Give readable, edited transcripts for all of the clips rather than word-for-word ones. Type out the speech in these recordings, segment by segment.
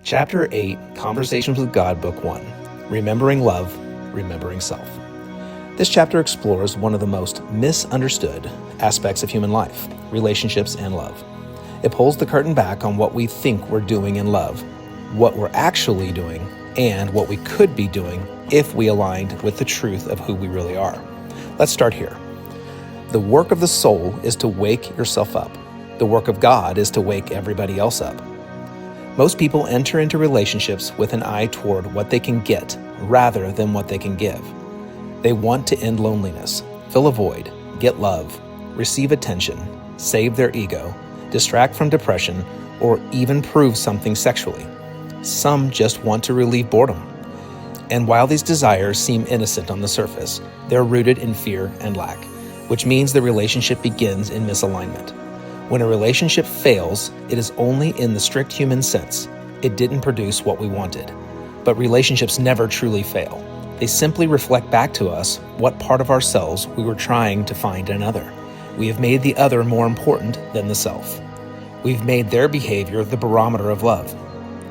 Chapter 8, Conversations with God, Book 1, Remembering Love, Remembering Self. This chapter explores one of the most misunderstood aspects of human life, relationships and love. It pulls the curtain back on what we think we're doing in love, what we're actually doing, and what we could be doing if we aligned with the truth of who we really are. Let's start here. The work of the soul is to wake yourself up. The work of God is to wake everybody else up. Most people enter into relationships with an eye toward what they can get rather than what they can give. They want to end loneliness, fill a void, get love, receive attention, save their ego, distract from depression, or even prove something sexually. Some just want to relieve boredom. And while these desires seem innocent on the surface, they're rooted in fear and lack, which means the relationship begins in misalignment. When a relationship fails, it is only in the strict human sense. It didn't produce what we wanted. But relationships never truly fail. They simply reflect back to us what part of ourselves we were trying to find in another. We have made the other more important than the self. We've made their behavior the barometer of love.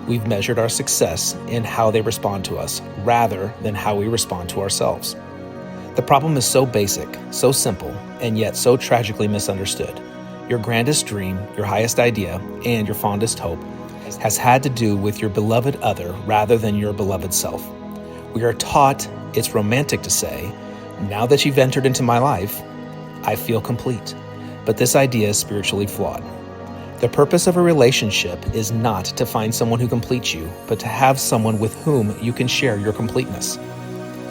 We've measured our success in how they respond to us rather than how we respond to ourselves. The problem is so basic, so simple, and yet so tragically misunderstood. Your grandest dream, your highest idea, and your fondest hope has had to do with your beloved other rather than your beloved self. We are taught it's romantic to say, now that you've entered into my life, I feel complete. But this idea is spiritually flawed. The purpose of a relationship is not to find someone who completes you, but to have someone with whom you can share your completeness.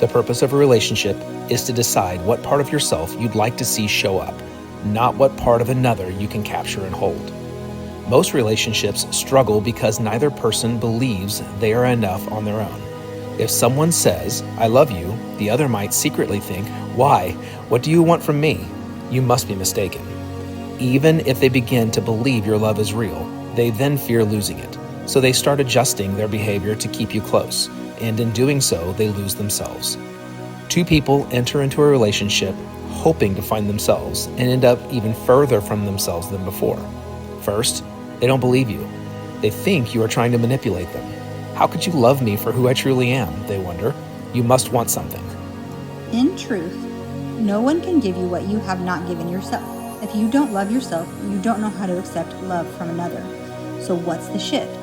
The purpose of a relationship is to decide what part of yourself you'd like to see show up, not what part of another you can capture and hold. Most relationships struggle because neither person believes they are enough on their own. If someone says, I love you, the other might secretly think, why? What do you want from me? You must be mistaken. Even if they begin to believe your love is real, they then fear losing it. So they start adjusting their behavior to keep you close, and in doing so, they lose themselves. Two people enter into a relationship hoping to find themselves and end up even further from themselves than before. First, they don't believe you. They think you are trying to manipulate them. How could you love me for who I truly am, they wonder. You must want something. In truth, no one can give you what you have not given yourself. If you don't love yourself, you don't know how to accept love from another. So what's the shift?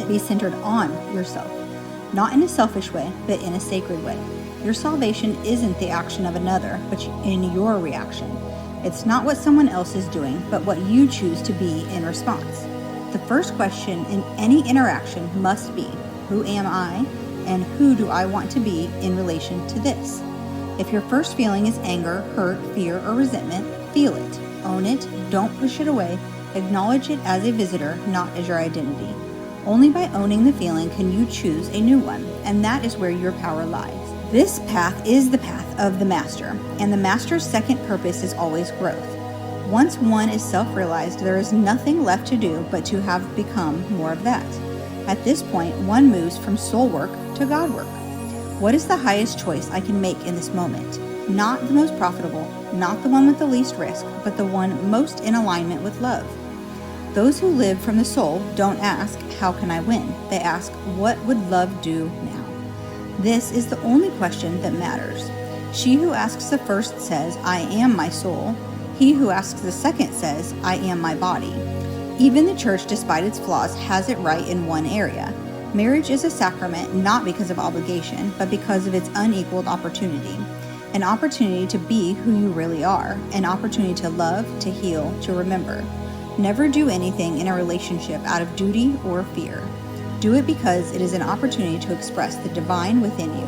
Be centered on yourself. Not in a selfish way, but in a sacred way. Your salvation isn't the action of another, but in your reaction. It's not what someone else is doing, but what you choose to be in response. The first question in any interaction must be, who am I, and who do I want to be in relation to this? If your first feeling is anger, hurt, fear, or resentment, feel it, own it, don't push it away, acknowledge it as a visitor, not as your identity. Only by owning the feeling can you choose a new one, and that is where your power lies. This path is the path of the master, and the master's second purpose is always growth. Once one is self-realized, there is nothing left to do but to have become more of that. At this point, one moves from soul work to God work. What is the highest choice I can make in this moment? Not the most profitable, not the one with the least risk, but the one most in alignment with love. Those who live from the soul don't ask, how can I win? They ask, what would love do now? This is the only question that matters. She who asks the first says, I am my soul. He who asks the second says, I am my body. Even the church, despite its flaws, has it right in one area. Marriage is a sacrament not because of obligation, but because of its unequaled opportunity. An opportunity to be who you really are. An opportunity to love, to heal, to remember. Never do anything in a relationship out of duty or fear. Do it because it is an opportunity to express the divine within you.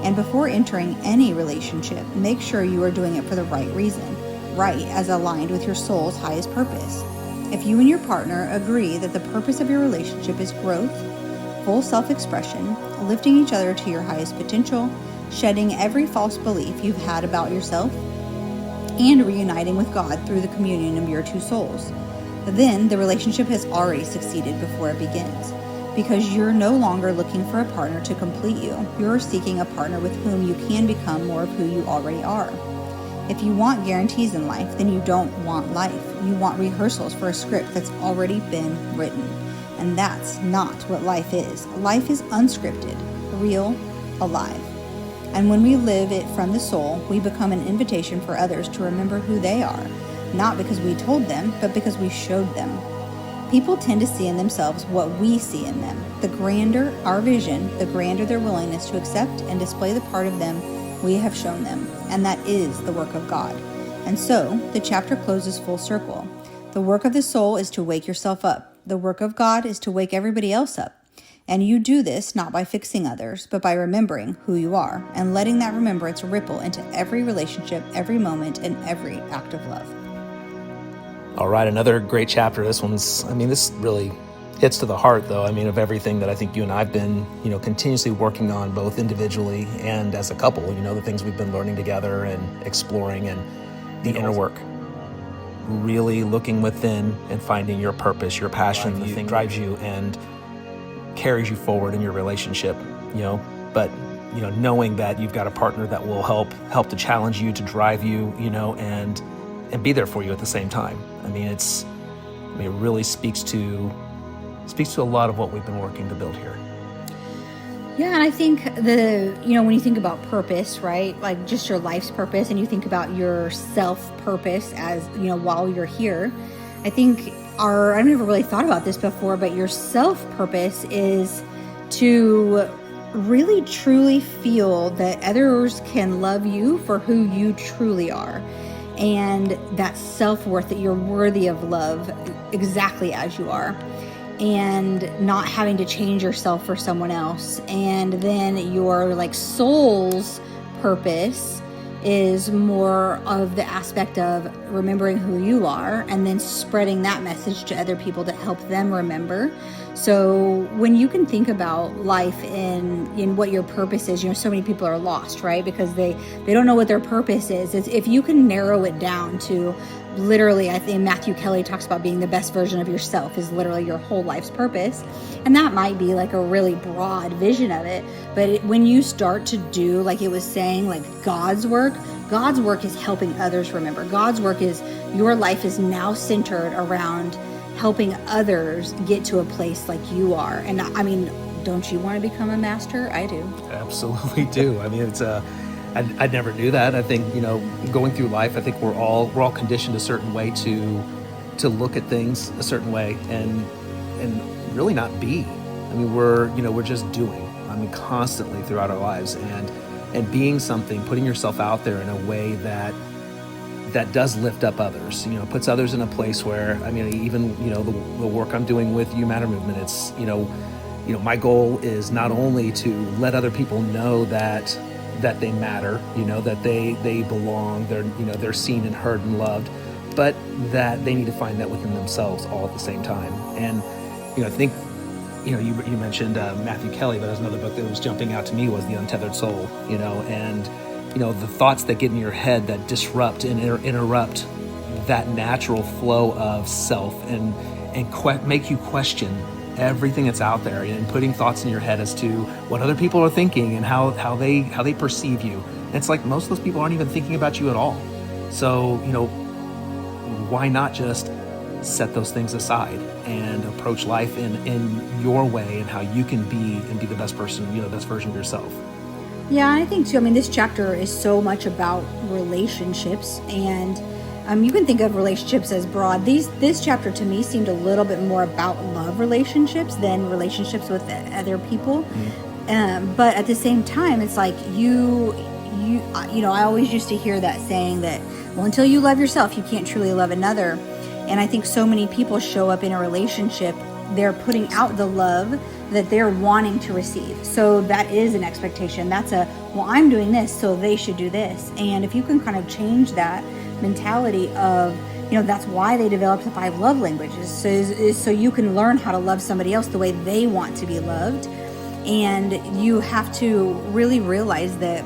And before entering any relationship, make sure you are doing it for the right reason, right as aligned with your soul's highest purpose. If you and your partner agree that the purpose of your relationship is growth, full self-expression, lifting each other to your highest potential, shedding every false belief you've had about yourself, and reuniting with God through the communion of your two souls, then the relationship has already succeeded before it begins. Because you're no longer looking for a partner to complete you. You're seeking a partner with whom you can become more of who you already are. If you want guarantees in life, then you don't want life. You want rehearsals for a script that's already been written. And that's not what life is. Life is unscripted, real, alive. And when we live it from the soul, we become an invitation for others to remember who they are, not because we told them, but because we showed them. People tend to see in themselves what we see in them. The grander our vision, the grander their willingness to accept and display the part of them we have shown them. And that is the work of God. And so, the chapter closes full circle. The work of the soul is to wake yourself up. The work of God is to wake everybody else up. And you do this not by fixing others, but by remembering who you are and letting that remembrance ripple into every relationship, every moment, and every act of love. All right, another great chapter. This really hits to the heart, though, of everything that I think you and I've been, continuously working on, both individually and as a couple, the things we've been learning together and exploring, and the inner work. Really looking within and finding your purpose, your passion, the thing that drives you and carries you forward in your relationship, but knowing that you've got a partner that will help to challenge you, to drive you, and be there for you at the same time. It really speaks to a lot of what we've been working to build here. Yeah, and I think when you think about purpose, right? Like just your life's purpose, and you think about your self-purpose as, while you're here, I think I've never really thought about this before, but your self-purpose is to really truly feel that others can love you for who you truly are. And that self-worth, that you're worthy of love exactly as you are. And not having to change yourself for someone else. And then your soul's purpose is more of the aspect of remembering who you are and then spreading that message to other people to help them remember. So when you can think about life in what your purpose is, so many people are lost, right? Because they don't know what their purpose is. If you can narrow it down to literally, I think Matthew Kelly talks about being the best version of yourself is literally your whole life's purpose. And that might be a really broad vision of it. But when you start to do, like it was saying, God's work is helping others remember. God's work is, your life is now centered around helping others get to a place like you are. And don't you want to become a master? I do. Absolutely do. I never knew that. I think, going through life, I think we're all conditioned a certain way to look at things a certain way and really not be. We're just doing. Constantly throughout our lives and being something, putting yourself out there in a way that does lift up others, puts others in a place where, even, the work I'm doing with You Matter movement, it's, my goal is not only to let other people know that they matter, that they belong, they're seen and heard and loved, but that they need to find that within themselves all at the same time. And, I think, you mentioned Matthew Kelly, but there's another book that was jumping out to me was The Untethered Soul, and the thoughts that get in your head that disrupt and interrupt that natural flow of self and make you question everything that's out there, and putting thoughts in your head as to what other people are thinking and how they perceive you. And it's like most of those people aren't even thinking about you at all. So, why not just set those things aside and approach life in your way and how you can be the best person, the best version of yourself. Yeah, I think too. This chapter is so much about relationships, and you can think of relationships as broad. This chapter to me seemed a little bit more about love relationships than relationships with other people. Mm-hmm. But at the same time, it's like I always used to hear that saying that, well, until you love yourself, you can't truly love another. And I think so many people show up in a relationship, they're putting out the love that they're wanting to receive. So that is an expectation. That's I'm doing this, so they should do this. And if you can kind of change that mentality of, that's why they developed the 5 love languages, so you can learn how to love somebody else the way they want to be loved. And you have to really realize that,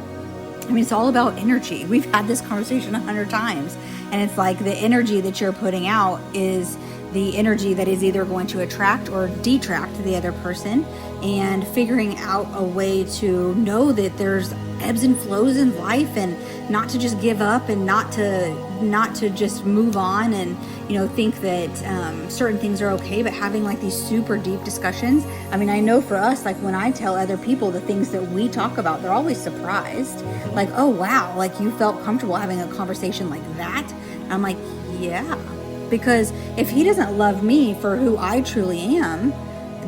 it's all about energy. We've had this conversation 100 times. And it's like the energy that you're putting out is the energy that is either going to attract or detract the other person, and figuring out a way to know that there's ebbs and flows in life, and not to just give up, and not to just move on and think that certain things are okay, but having like these super deep discussions. I mean, I know for us, like when I tell other people the things that we talk about, they're always surprised, like, oh wow, like you felt comfortable having a conversation like that. And I'm like, yeah, because if he doesn't love me for who I truly am,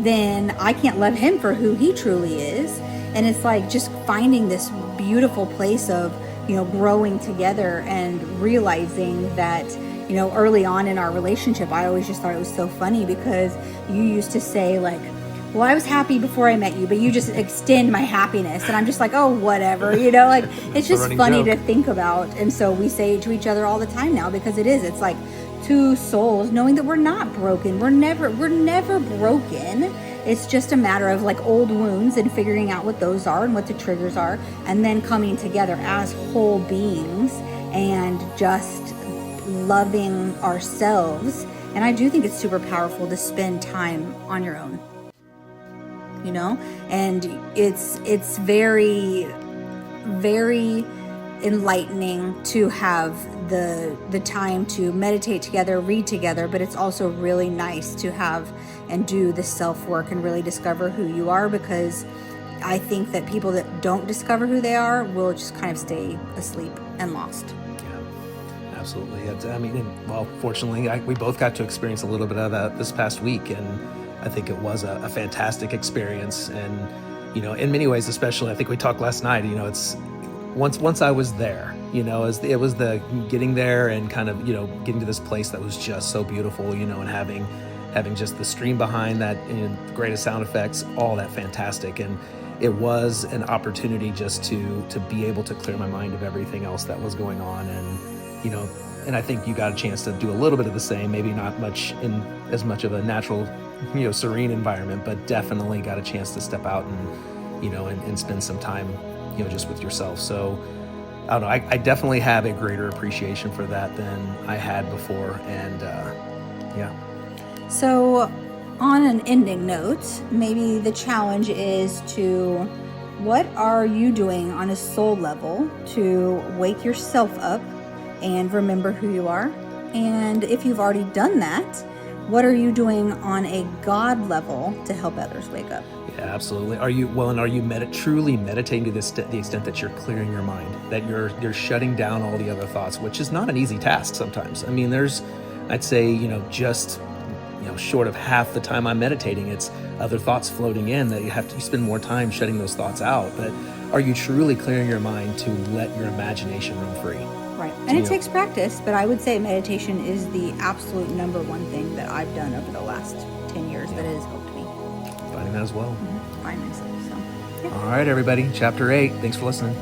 then I can't love him for who he truly is. And it's like just finding this beautiful place of growing together, and realizing that early on in our relationship, I always just thought it was so funny, because you used to say like, well, I was happy before I met you, but you just extend my happiness. And I'm just like, oh, whatever, like it's just funny to think about. And so we say it to each other all the time now, because it's like two souls knowing that we're not broken. We're never broken. It's just a matter of like old wounds and figuring out what those are and what the triggers are, and then coming together as whole beings and just loving ourselves. And I do think it's super powerful to spend time on your own, and it's very, very enlightening to have the time to meditate together, read together, but it's also really nice to have and do the self-work and really discover who you are, because I think that people that don't discover who they are will just kind of stay asleep and lost. Yeah, absolutely. I mean, fortunately, we both got to experience a little bit of that this past week, and I think it was a fantastic experience. And in many ways, especially, I think we talked last night, it's once I was there, it was the getting there and kind of getting to this place that was just so beautiful, and having just the stream behind that, the greatest sound effects, all that fantastic. And it was an opportunity just to be able to clear my mind of everything else that was going on. And and I think you got a chance to do a little bit of the same, maybe not much in as much of a natural serene environment, but definitely got a chance to step out and and spend some time just with yourself. So I don't know, I definitely have a greater appreciation for that than I had before. And yeah. So on an ending note, maybe the challenge is to, what are you doing on a soul level to wake yourself up and remember who you are? And if you've already done that, what are you doing on a God level to help others wake up? Yeah, absolutely. Are you truly meditating to the extent that you're clearing your mind, that you're shutting down all the other thoughts, which is not an easy task sometimes. I mean, I'd say, just short of half the time I'm meditating, it's other thoughts floating in that you spend more time shutting those thoughts out. But are you truly clearing your mind to let your imagination run free? Right. And it takes practice, but I would say meditation is the absolute number one thing that I've done over the last 10 years that has helped me. Finding that as well. Find myself. So, yeah. All right, everybody. Chapter 8. Thanks for listening.